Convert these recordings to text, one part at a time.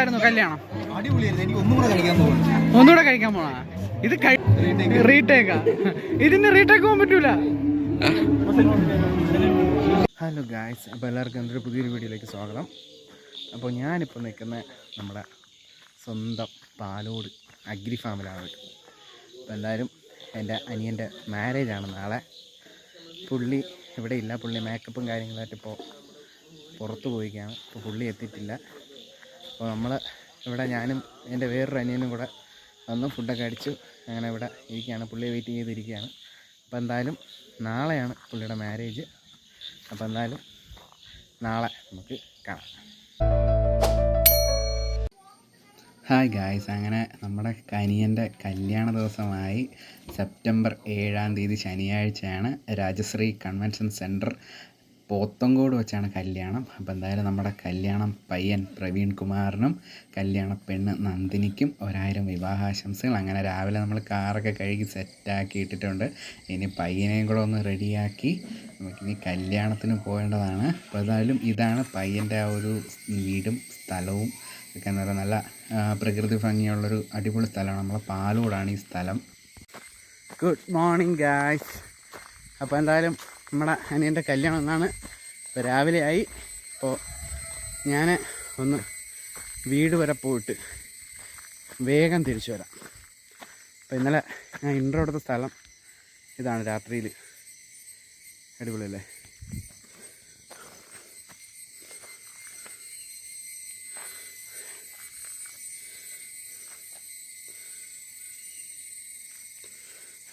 ഉണ്ടായിരുന്നു കല്യാണം? അടിപൊളിയായിരുന്നു. എനിക്ക് ഒന്നുകൂടെ കഴിക്കാൻ പോണ ഇത് റീടേക്കാ. ഇതിന് റീടേക്ക് പോകാൻ പറ്റൂല. ഹലോ ഗായ്സ്, അപ്പോൾ എല്ലാവർക്കും എൻ്റെ ഒരു പുതിയൊരു വീഡിയോയിലേക്ക് സ്വാഗതം. അപ്പോൾ ഞാനിപ്പോൾ നിൽക്കുന്ന നമ്മുടെ സ്വന്തം പാലോട് അഗ്രി ഫാമിലാണ്. അപ്പോൾ എന്തായാലും എൻ്റെ അനിയൻ്റെ മാരേജാണ് നാളെ. പുള്ളി ഇവിടെ ഇല്ല, പുള്ളി മേക്കപ്പും കാര്യങ്ങളായിട്ട് ഇപ്പോൾ പുറത്ത് പോയിക്കാണ്. ഇപ്പോൾ പുള്ളി എത്തിയിട്ടില്ല. അപ്പോൾ നമ്മൾ ഇവിടെ ഞാനും എൻ്റെ വേറൊരു അനിയനും കൂടെ വന്ന് ഫുഡൊക്കെ അടിച്ചു അങ്ങനെ ഇവിടെ ഇരിക്കുകയാണ്. പുള്ളിയെ വെയിറ്റ് ചെയ്തിരിക്കുകയാണ്. അപ്പോൾ എന്തായാലും നാളെയാണ് പുള്ളിയുടെ മാരേജ്. അപ്പോൾ എന്തായാലും നാളെ നമുക്ക് കാണാം. ഹായ് ഗായ്സ്, അങ്ങനെ നമ്മുടെ അനിയൻ്റെ കല്യാണ ദിവസമായി. സെപ്റ്റംബർ 7-ാം തീയതി ശനിയാഴ്ചയാണ്. രാജശ്രീ കൺവെൻഷൻ സെൻറ്റർ പോത്തങ്കോട് വെച്ചാണ് കല്യാണം. അപ്പോൾ എന്തായാലും നമ്മുടെ കല്യാണം പയ്യൻ പ്രവീൺ കുമാറിനും കല്യാണ പെണ്ണ് നന്ദിനിക്കും 1000 വിവാഹാശംസകൾ. അങ്ങനെ രാവിലെ നമ്മൾ കാറൊക്കെ കഴുകി സെറ്റാക്കി ഇട്ടിട്ടുണ്ട്. ഇനി പയ്യനെയും കൂടെ ഒന്ന് റെഡിയാക്കി നമുക്കിനി കല്യാണത്തിന് പോകേണ്ടതാണ്. അപ്പോൾ എന്തായാലും ഇതാണ് പയ്യൻ്റെ ആ ഒരു വീടും സ്ഥലവും ഒക്കെ. എന്ന് പറയുന്നത് നല്ല പ്രകൃതി ഭംഗിയുള്ളൊരു അടിപൊളി സ്ഥലമാണ്. നമ്മളെ പാലോടാണ് ഈ സ്ഥലം. Good morning guys. അപ്പോൾ എന്തായാലും നമ്മുടെ അനിയൻ്റെ കല്യാണം എന്നാണ്. ഇപ്പോൾ രാവിലെ ആയി. ഇപ്പോൾ ഞാൻ ഒന്ന് വീട് വരെ പോയിട്ട് വേഗം തിരിച്ചു വരാം. അപ്പോൾ ഇന്നലെ ഞാൻ ഇൻട്രോ എടുത്ത സ്ഥലം ഇതാണ്. രാത്രിയിൽ അടിപൊളിയല്ലേ?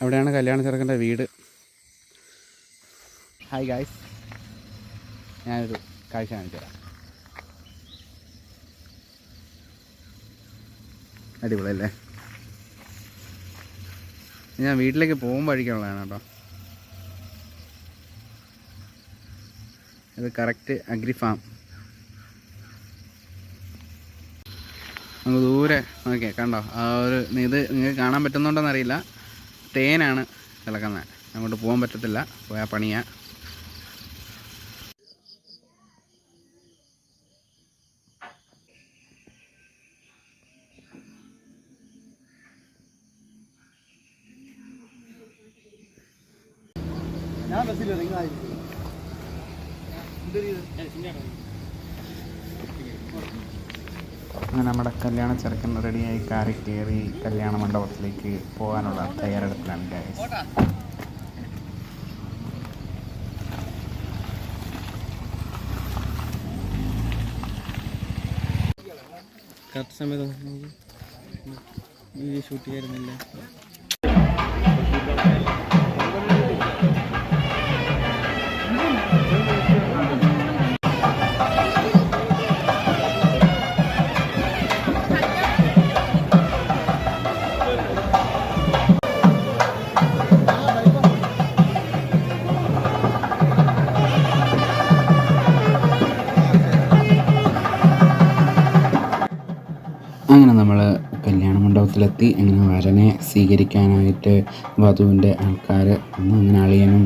അവിടെയാണ് കല്യാണ ചെറുക്കൻ്റെ വീട്. ഹായ് ഗായ്സ്, ഞാനൊരു കാഴ്ച കാണിച്ചു തരാം. അടിപൊളിയല്ലേ? ഞാൻ വീട്ടിലേക്ക് പോകുമ്പോൾ വഴിക്കുള്ളതാണ് കേട്ടോ. ഇത് കറക്റ്റ് അഗ്രി ഫാം. നമുക്ക് ദൂരെ നോക്കിയാൽ കണ്ടോ ആ ഒരു ഇത് നിങ്ങൾക്ക് കാണാൻ പറ്റുന്നുണ്ടോയെന്നറിയില്ല. തേനാണ് കിടക്കുന്നത്. അങ്ങോട്ട് പോകാൻ പറ്റത്തില്ല, പോയാൽ പണിയാ. അങ്ങനെ നമ്മുടെ കല്യാണ ചെറുക്കൻ റെഡിയായി കാറിൽ കയറി കല്യാണ മണ്ഡപത്തിലേക്ക് പോകാനുള്ള തയ്യാറെടുപ്പിലാണ് ഗൈസ്. കറക്റ്റ് സമയത്ത് ഷൂട്ട് ചെയ്യാറുന്നില്ല. അങ്ങനെ നമ്മൾ കല്യാണ മണ്ഡപത്തിലെത്തി. അങ്ങനെ വരനെ സ്വീകരിക്കാനായിട്ട് വധുവിൻ്റെ ആൾക്കാർ വന്നു. അങ്ങനെ അളിയനും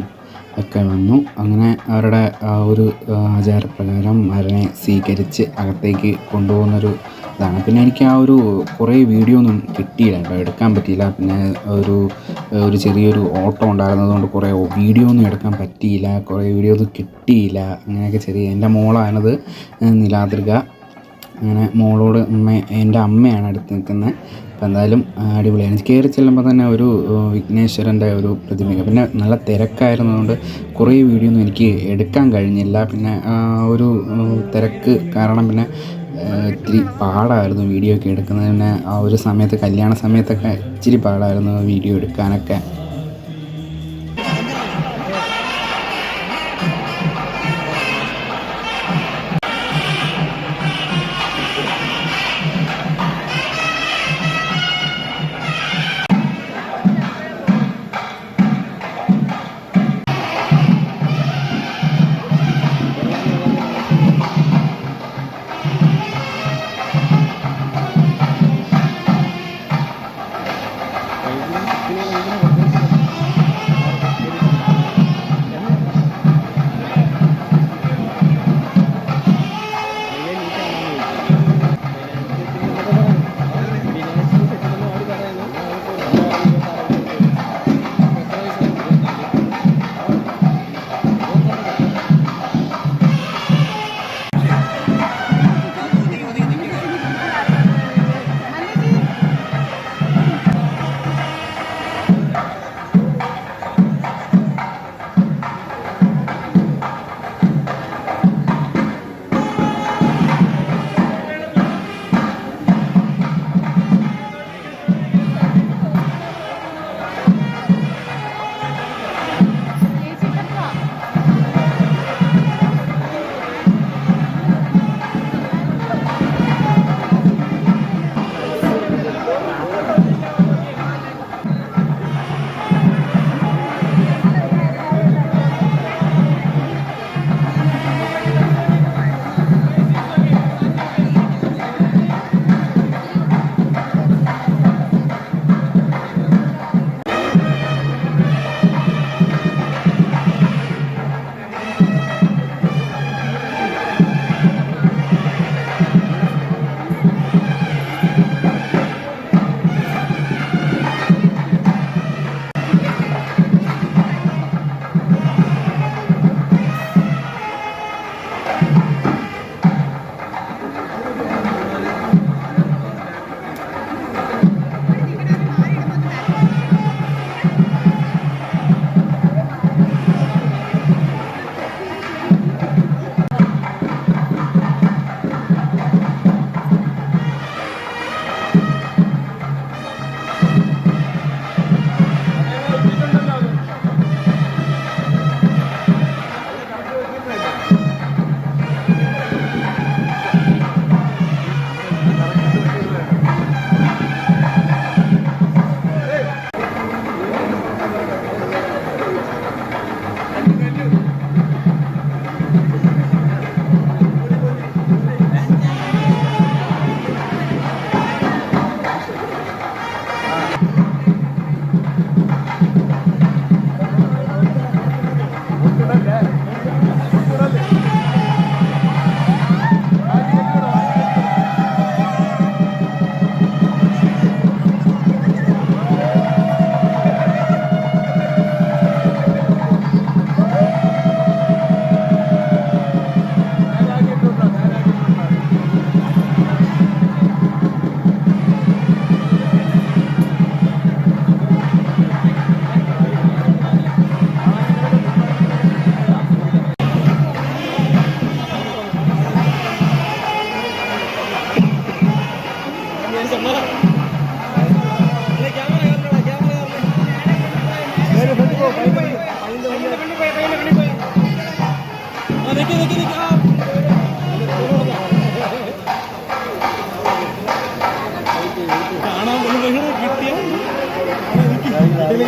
ഒക്കെ വന്നു. അങ്ങനെ അവരുടെ ആ ഒരു ആചാരപ്രകാരം വരനെ സ്വീകരിച്ച് അകത്തേക്ക് കൊണ്ടുപോകുന്നൊരു ഇതാണ്. പിന്നെ എനിക്ക് ആ ഒരു കുറേ വീഡിയോ ഒന്നും കിട്ടിയില്ല കേട്ടോ, എടുക്കാൻ പറ്റിയില്ല. പിന്നെ ഒരു ചെറിയൊരു ഓട്ടം ഉണ്ടായിരുന്നതുകൊണ്ട് കുറേ വീഡിയോ ഒന്നും എടുക്കാൻ പറ്റിയില്ല. കുറേ വീഡിയോ ഒന്നും കിട്ടിയില്ല. അങ്ങനെയൊക്കെ ചെറിയ എൻ്റെ മോളാണത്, നിലാദ്രിക. അങ്ങനെ മോളോട് എൻ്റെ അമ്മയാണ് അടുത്ത് നിൽക്കുന്നത്. അപ്പോൾ എന്തായാലും അടിപൊളിയാണ്. കയറി ചെല്ലുമ്പോൾ തന്നെ ഒരു വിഘ്നേശ്വരൻ്റെ ഒരു പ്രതിമ. പിന്നെ നല്ല തിരക്കായിരുന്നതുകൊണ്ട് കുറേ വീഡിയോ ഒന്നും എനിക്ക് എടുക്കാൻ കഴിഞ്ഞില്ല. പിന്നെ ഒരു തിരക്ക് കാരണം പിന്നെ ഇത്തിരി പാടായിരുന്നു വീഡിയോ ഒക്കെ എടുക്കുന്നത്. പിന്നെ ആ ഒരു സമയത്ത് കല്യാണ സമയത്തൊക്കെ ഇച്ചിരി പാടായിരുന്നു വീഡിയോ എടുക്കാനൊക്കെ.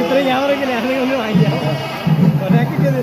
ഇത്രയും ഞാൻ പറയുന്നില്ല ഒന്ന് വാങ്ങിക്കാം ഒരാക്കില്ല.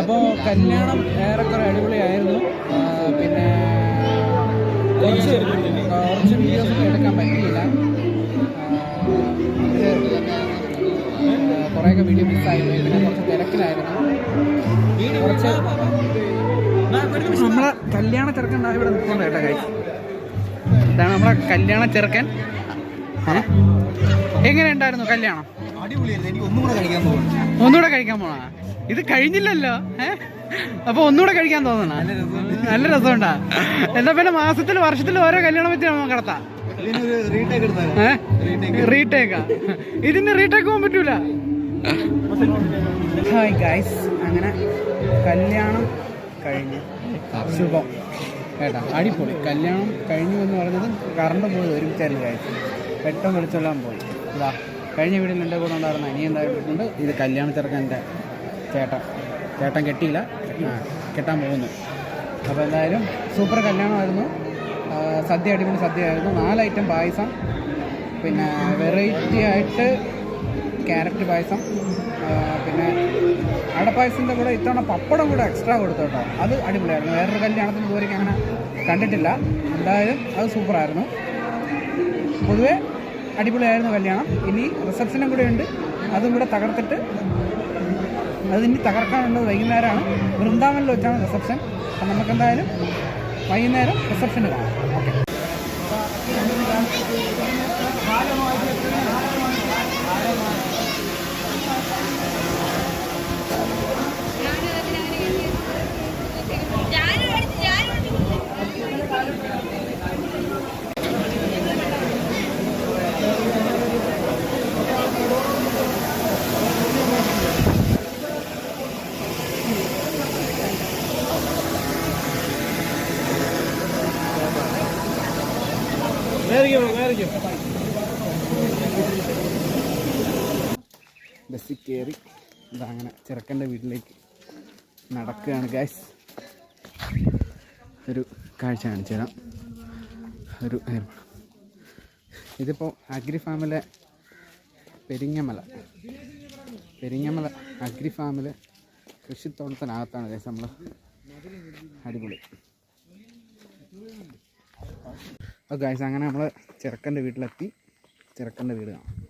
അപ്പോൾ കല്യാണം ഏറെക്കുറെ അടിപൊളിയായിരുന്നു. പിന്നെ കുറച്ച് വീഡിയോസൊന്നും എടുക്കാൻ പറ്റിയില്ല. കുറേയൊക്കെ വീഡിയോ മിസ്സായിരുന്നു. പിന്നെ കുറച്ച് തിരക്കിലായിരുന്നു. നമ്മളെ കല്യാണ ചെറുക്കൻ ഇവിടെ നിൽക്കുന്നുണ്ട് കേട്ടോ കാര്യം. ഇതാണ് നമ്മളെ കല്യാണ ചെറുക്കൻ. എങ്ങനെ ഉണ്ടായിരുന്നു കല്യാണം? ഒന്നുകൂടെ കഴിക്കാൻ പോണ? ഇത് കഴിഞ്ഞില്ലല്ലോ. അപ്പൊ ഒന്നുകൂടെ കഴിക്കാൻ തോന്നണ? നല്ല രസമുണ്ടാ. എന്താ പിന്നെ മാസത്തിൽ വർഷത്തിൽ ഓരോ കല്യാണം വെച്ച് നമുക്ക് നടത്താം. റീടേക്കാ? ഇതിന് റീടേക്ക് പോകാൻ പറ്റൂല. ഹായ് ഗൈസ്, അങ്ങനെ കല്യാണം കഴിഞ്ഞു. ശുഭം കേട്ടാ, അടിപൊളി. കല്യാണം കഴിഞ്ഞു എന്ന് പറഞ്ഞത് കറണ്ട് പോയി ഒരുമിച്ചായിരുന്നു ഗൈസ്. പെട്ടെന്ന് വിളിച്ചെല്ലാം പോയി. ഇതാ കഴിഞ്ഞ വീട്ടിൽ എൻ്റെ കൂടെ ഉണ്ടായിരുന്ന അനിയൻ ഉണ്ടായിട്ടുണ്ട്. ഇത് കല്യാണ ചെറുക്കൻ്റെ ചേട്ടൻ കെട്ടിയില്ല, കെട്ടാൻ പോകുന്നു. അപ്പോൾ എന്തായാലും സൂപ്പർ കല്യാണമായിരുന്നു. സദ്യ അടിപൊളി സദ്യയായിരുന്നു. 4 ഐറ്റം പായസം, പിന്നെ വെറൈറ്റി ആയിട്ട് ക്യാരറ്റ് പായസം, പിന്നെ അടപ്പായസത്തിൻ്റെ കൂടെ ഇത്തവണ പപ്പടം കൂടെ എക്സ്ട്രാ കൊടുത്തു കേട്ടോ. അത് അടിപൊളിയായിരുന്നു. വേറൊരു കല്യാണത്തിന് ഇതുവരെയ്ക്ക് അങ്ങനെ കണ്ടിട്ടില്ല. എന്തായാലും അത് സൂപ്പറായിരുന്നു. പൊതുവേ അടിപൊളിയായിരുന്നു കല്യാണം. ഇനി റിസപ്ഷനും കൂടെ ഉണ്ട്. അതും കൂടെ തകർത്തിട്ട് അതിനി തകർക്കാനുള്ളത് വൈകുന്നേരമാണ്. വൃന്ദാവനിൽ വെച്ചാണ് റിസപ്ഷൻ. അപ്പം നമുക്കെന്തായാലും വൈകുന്നേരം റിസപ്ഷന് കാണാം. ഓക്കെ. ബസ്സിൽ കയറി ഇതങ്ങനെ ചെറുക്കൻ്റെ വീട്ടിലേക്ക് നടക്കുകയാണ് ഗൈസ്. ഒരു കാഴ്ച കാണിച്ചു തരാം. ഒരു ഏർപ്പാട്. ഇതിപ്പോൾ അഗ്രി ഫാമിലെ പെരിങ്ങമല അഗ്രി ഫാമിലെ കൃഷിത്തോട്ടത്തിനകത്താണ് ഗൈസ് നമ്മൾ. അടിപൊളി. അപ്പോൾ ഗൈസ് അങ്ങനെ നമ്മൾ ചെറുക്കൻ്റെ വീട്ടിലെത്തി. ചെറുക്കൻ്റെ വീട് കാണാം.